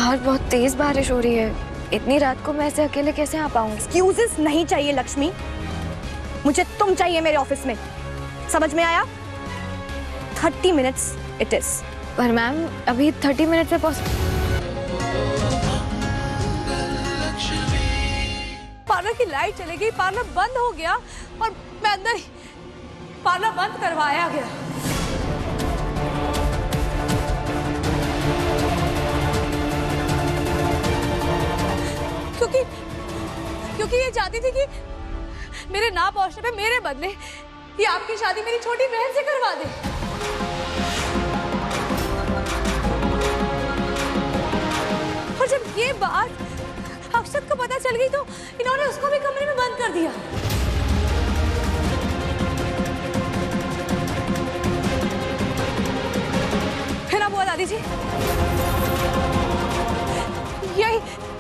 बाहर बहुत तेज बारिश हो रही है, इतनी रात को मैं ऐसे अकेले कैसे आ पाऊंगी? एक्सक्यूजेस नहीं चाहिए लक्ष्मी, मुझे तुम चाहिए मेरे ऑफिस में, समझ में आया? 30 मिनट्स इट इज। पर मैम अभी 30 मिनट में पार्लर की लाइट चली गई, पार्लर बंद हो गया और मैं अंदर ही पार्लर बंद करवाया गया। क्योंकि ये चाहती थी कि मेरे ना पहुंचने पे मेरे बदले ये आपकी शादी मेरी छोटी बहन से करवा दे। और जब ये बात अक्षत को पता चल गई तो इन्होंने उसको भी कमरे में बंद कर दिया। है ना बुआ दादी जी?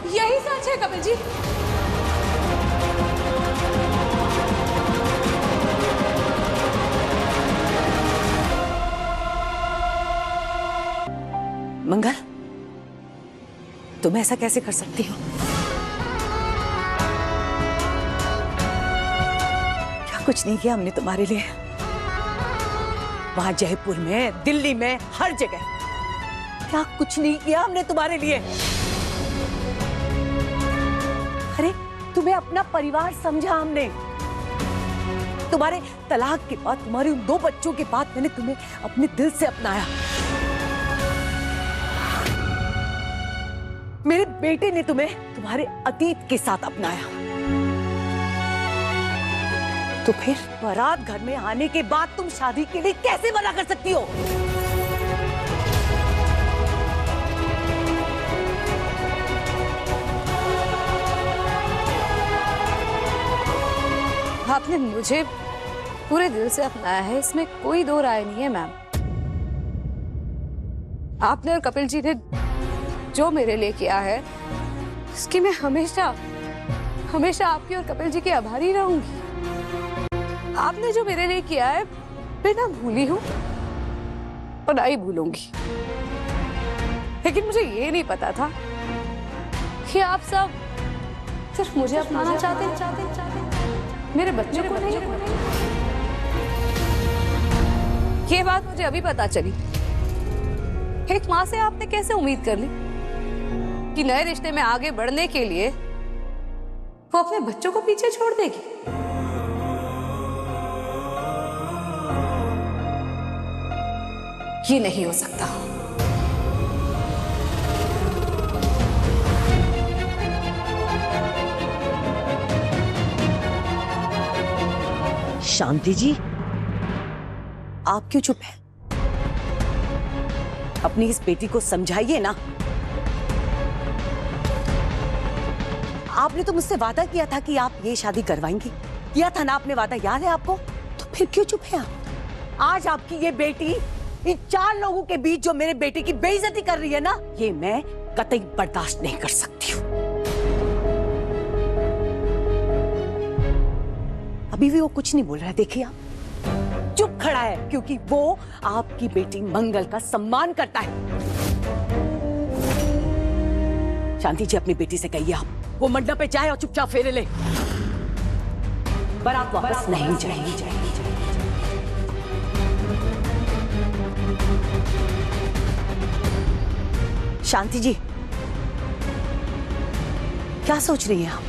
यही सच है कपिल जी। मंगल, तुम ऐसा कैसे कर सकती हो? क्या कुछ नहीं किया हमने तुम्हारे लिए? वहां जयपुर में, दिल्ली में, हर जगह क्या कुछ नहीं किया हमने तुम्हारे लिए? अरे तुम्हें अपना परिवार समझा हमने। तुम्हारे तलाक के बाद, तुम्हारे उन 2 बच्चों के बाद मैंने तुम्हें अपने दिल से अपनाया। मेरे बेटे ने तुम्हें तुम्हारे अतीत के साथ अपनाया। तो फिर बारात घर में आने के बाद तुम शादी के लिए कैसे मना कर सकती हो? आपने मुझे पूरे दिल से अपनाया है, इसमें कोई दो राय नहीं है मैम। आपने और कपिल जी ने जो मेरे लिए किया है उसकी मैं हमेशा हमेशा आपकी और कपिल जी की आभारी रहूंगी। आपने जो मेरे लिए किया है मैं ना भूली हूं और ना ही भूलूंगी। लेकिन मुझे ये नहीं पता था कि आप सब सिर्फ मुझे अपनाना चाहते मेरे बच्चों को नहीं। ये बात मुझे अभी पता चली। एक माँ से आपने कैसे उम्मीद कर ली कि नए रिश्ते में आगे बढ़ने के लिए वो अपने बच्चों को पीछे छोड़ देगी? ये नहीं हो सकता। शांति जी, आप क्यों चुप हैं? अपनी इस बेटी को समझाइए ना। आपने तो मुझसे वादा किया था कि आप ये शादी करवाएंगी। किया था ना आपने वादा, याद है आपको? तो फिर क्यों चुप हैं आप? आज आपकी ये बेटी इन 4 लोगों के बीच जो मेरे बेटे की बेइज्जती कर रही है ना, ये मैं कतई बर्दाश्त नहीं कर सकती हूँ। अभी भी वो कुछ नहीं बोल रहा है, देखिए आप, चुप खड़ा है, क्योंकि वो आपकी बेटी मंगल का सम्मान करता है। शांति जी, अपनी बेटी से कहिए आप वो मंडप पे जाए और चुपचाप फेरे ले। बारात वापस नहीं जाएगी। शांति जी, क्या सोच रही हैं आप?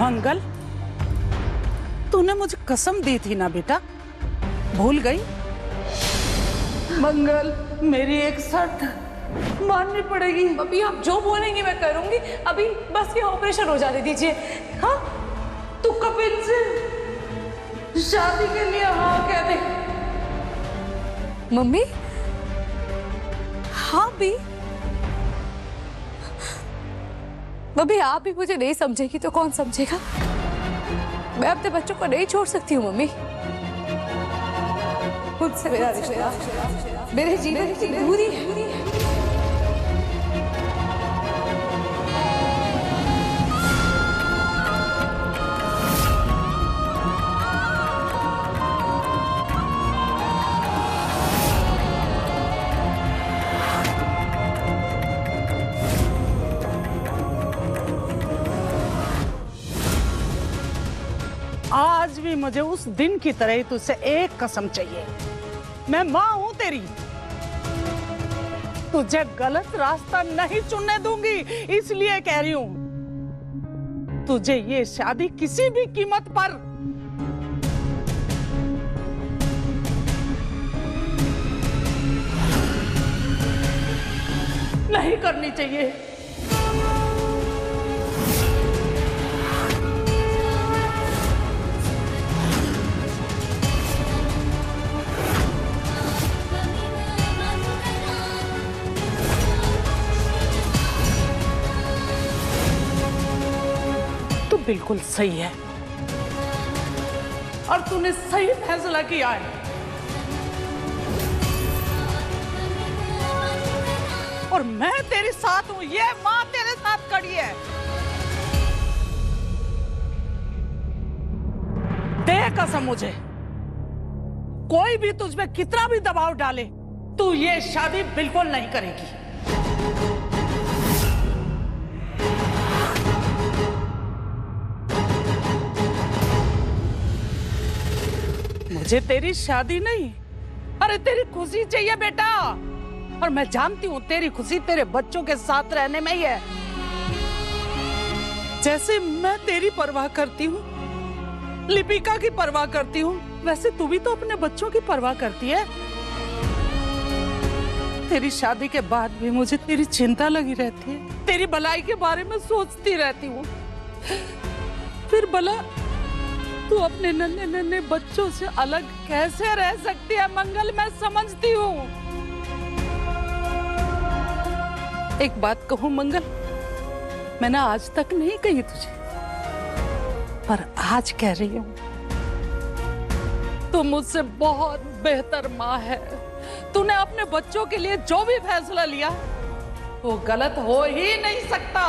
मंगल, तूने मुझे कसम दी थी ना बेटा, भूल गई? मंगल, मेरी एक शर्त माननी पड़ेगी। अभी आप जो बोलेंगी मैं करूंगी। अभी बस ये ऑपरेशन हो जाने दीजिए। हाँ, तू कपिल से शादी के लिए हाँ कह दे। मम्मी, हाँ भी मम्मी, आप भी मुझे नहीं समझेगी तो कौन समझेगा? मैं अपने बच्चों को नहीं छोड़ सकती हूँ मम्मी। मुझसे मेरा रिश्ता मेरे जीवन की पूरी है। आज भी मुझे उस दिन की तरह ही तुझसे एक कसम चाहिए। मैं माँ हूं तेरी, तुझे गलत रास्ता नहीं चुनने दूंगी, इसलिए कह रही हूं तुझे ये शादी किसी भी कीमत पर नहीं करनी चाहिए। बिल्कुल सही है और तूने सही फैसला किया है। और मैं तेरे साथ हूं, ये मां तेरे साथ खड़ी है। दे कसम मुझे, कोई भी तुझ पे कितना भी दबाव डाले, तू ये शादी बिल्कुल नहीं करेगी। मुझे तेरी शादी नहीं, अरे तेरी खुशी चाहिए बेटा। और मैं जानती हूँ तेरी खुशी तेरे बच्चों के साथ रहने में ही है। जैसे मैं तेरी परवाह करती हूँ, लिपिका की परवाह करती हूँ, वैसे तू भी तो अपने बच्चों की परवाह करती है। तेरी शादी के बाद भी मुझे तेरी चिंता लगी रहती है, तेरी भलाई के बारे में सोचती रहती हूँ। फिर भला तू अपने नन्हे नन्हे बच्चों से अलग कैसे रह सकती है मंगल, मैं समझती हूँ। एक बात कहूँ मंगल, मैंने आज तक नहीं कही तुझे, पर आज कह रही हूँ, तू मुझसे बहुत बेहतर माँ है। तूने अपने बच्चों के लिए जो भी फैसला लिया वो गलत हो ही नहीं सकता।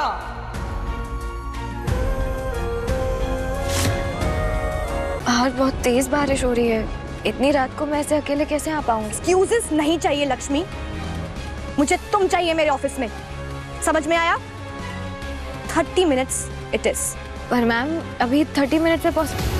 बाहर बहुत तेज बारिश हो रही है, इतनी रात को मैं ऐसे अकेले कैसे आ पाऊंगी? एक्सक्यूजेस नहीं चाहिए लक्ष्मी, मुझे तुम चाहिए मेरे ऑफिस में, समझ में आया? 30 मिनट्स इट इज। पर मैम अभी 30 मिनट में पहुंच।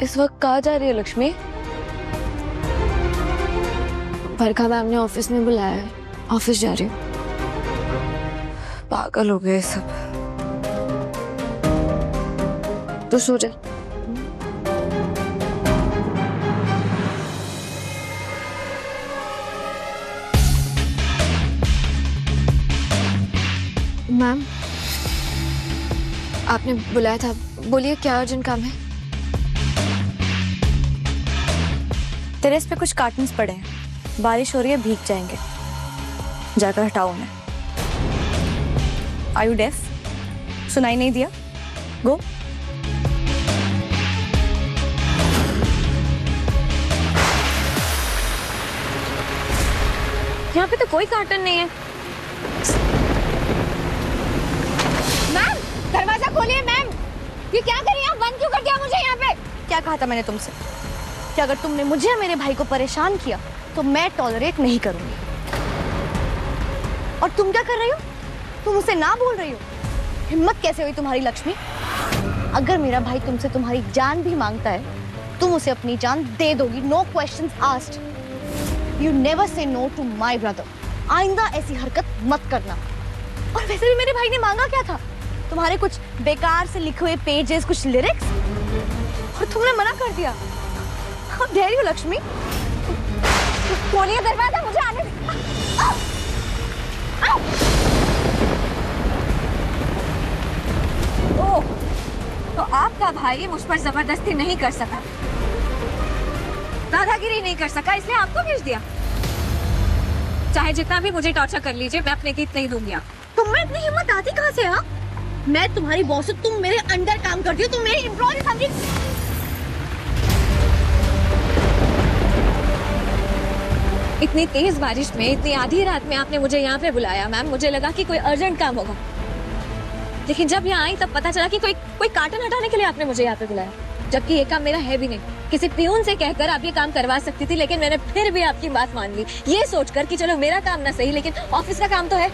इस वक्त कहाँ जा रही है लक्ष्मी? बरखा मैम ने ऑफिस में बुलाया है, ऑफिस जा रही हूँ। पागल हो गए सब। तो सो जा। मैम आपने बुलाया था, बोलिए क्या अर्जेंट काम है? टेरेस पे कुछ कार्टन्स पड़े हैं, बारिश हो रही है, भीग जाएंगे, जाकर हटाओ उन्हें। Are you deaf? सुनाई नहीं दिया? गो। यहाँ पे तो कोई कार्टन नहीं है। मैम दरवाजा खोलिए। मैम ये क्या कर रही हैं आप? बंद क्यों कर दिया मुझे यहाँ पे? क्या कहा था मैंने तुमसे कि अगर तुमने मुझे और मेरे भाई को परेशान किया तो मैं टॉलरेट नहीं करूंगी। और तुम क्या कर रही हो? तुम उसे ना बोल रही हो? हिम्मत कैसे हुई तुम्हारी लक्ष्मी? अगर मेरा भाई तुमसे तुम्हारी जान भी मांगता है तुम उसे अपनी जान दे दोगी, no questions asked. You never say no to my brother. आइंदा ऐसी हरकत मत करना। और वैसे भी मेरे भाई ने मांगा क्या था? तुम्हारे कुछ बेकार से लिखे हुए पेजेस, कुछ लिरिक्स, और तुमने मना कर दिया। How dare you, Lakshmi? खोलिए दरवाजा, मुझे आने दे। ओह, तो आपका भाई मुझ पर जबरदस्ती नहीं कर सका, दादागिरी नहीं कर सका, इसलिए आपको भेज दिया। चाहे जितना भी मुझे टॉर्चर कर लीजिए, मैं अपने गीत नहीं दूंगी। तुम में इतनी हिम्मत आती कहाँ से? हाँ, मैं तुम्हारी बॉस हूँ, तुम मेरे अंडर काम करती हो, तुम मेरी एम्प्लॉय समझी। इतनी तेज बारिश में, इतनी आधी रात में आपने मुझे यहाँ पे बुलाया मैम। मुझे लगा कि कोई अर्जेंट काम होगा, लेकिन जब यहाँ आई तब पता चला कि कोई कार्टन हटाने के लिए आपने मुझे यहाँ पे बुलाया, जबकि ये काम मेरा है भी नहीं। किसी पियून से कहकर आप ये काम करवा सकती थी, लेकिन मैंने फिर भी आपकी बात मान ली, ये सोचकर कि चलो मेरा काम ना सही लेकिन ऑफिस का काम तो है।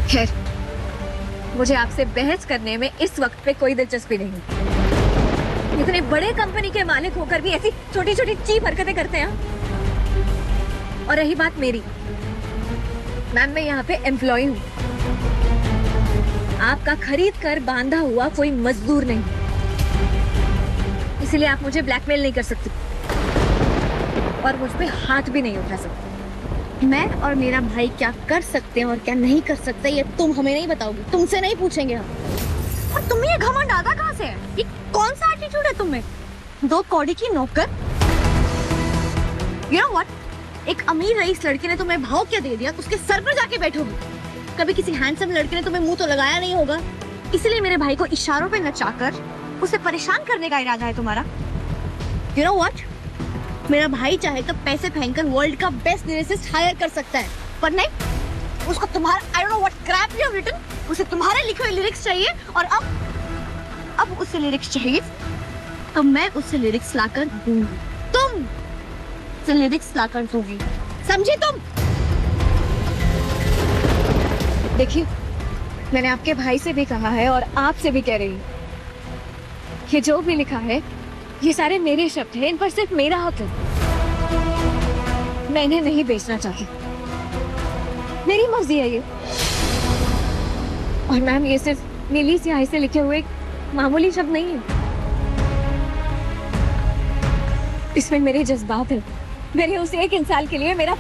खैर, मुझे आपसे बहस करने में इस वक्त पे कोई दिलचस्पी नहीं। इतने बड़े कंपनी के मालिक होकर भी ऐसी छोटी छोटी चीप हरकतें करते हैं। और रही बात मेरी, मैम मैं यहाँ पे एम्प्लॉय हूँ, आपका खरीद कर बांधा हुआ कोई मजदूर नहीं, इसलिए आप मुझे ब्लैकमेल नहीं कर सकती और मुझ पे हाथ भी नहीं उठा सकते। मैं और मेरा भाई क्या कर सकते हैं और क्या नहीं कर सकते ये तुम हमें नहीं बताओगी, तुमसे नहीं पूछेंगे हम। और तुम्हें ये घमंड आता कहाँ से है? ये कौन सा एटीट्यूड है तुम्हें? 2 कौड़ी की नौकर। You know what? एक अमीर रईस लड़के ने तुम्हें भाव क्या दे दिया, उसके सर पर जाके बैठोगी। कभी किसी हैंडसम लड़के ने तुम्हें मुंह तो लगाया नहीं होगा, इसलिए मेरे भाई को इशारों पे नचाकर उसे परेशान करने का इरादा है तुम्हारा। You know what? मेरा भाई चाहे तो पैसे फेंककर वर्ल्ड का बेस्ट लिरिसिस्ट हायर कर सकता है, पर नहीं, उसको तुम्हारा I don't know what crap you have written, उसे तुम्हारे लिखे हुए लिरिक्स चाहिए। और अब उसे लिरिक्स चाहिए तो मैं उसे लिरिक्स लाकर दूंगी, तुम उसे लिरिक्स लाकर दोगी, समझी तुम? देखिए, मैंने आपके भाई से भी कहा है और आपसे भी कह रही हूँ, ये जो भी लिखा है ये सारे मेरे शब्द हैं, इन पर सिर्फ मेरा हक है। मैं इन्हें नहीं बेचना चाहती, मेरी मर्जी है ये। और मैम ये सिर्फ नीली स्याही से लिखे हुए मामूली शब्द नहीं है, इसमें मेरे जज्बात हैं। मैंने उस एक इंसान के लिए मेरा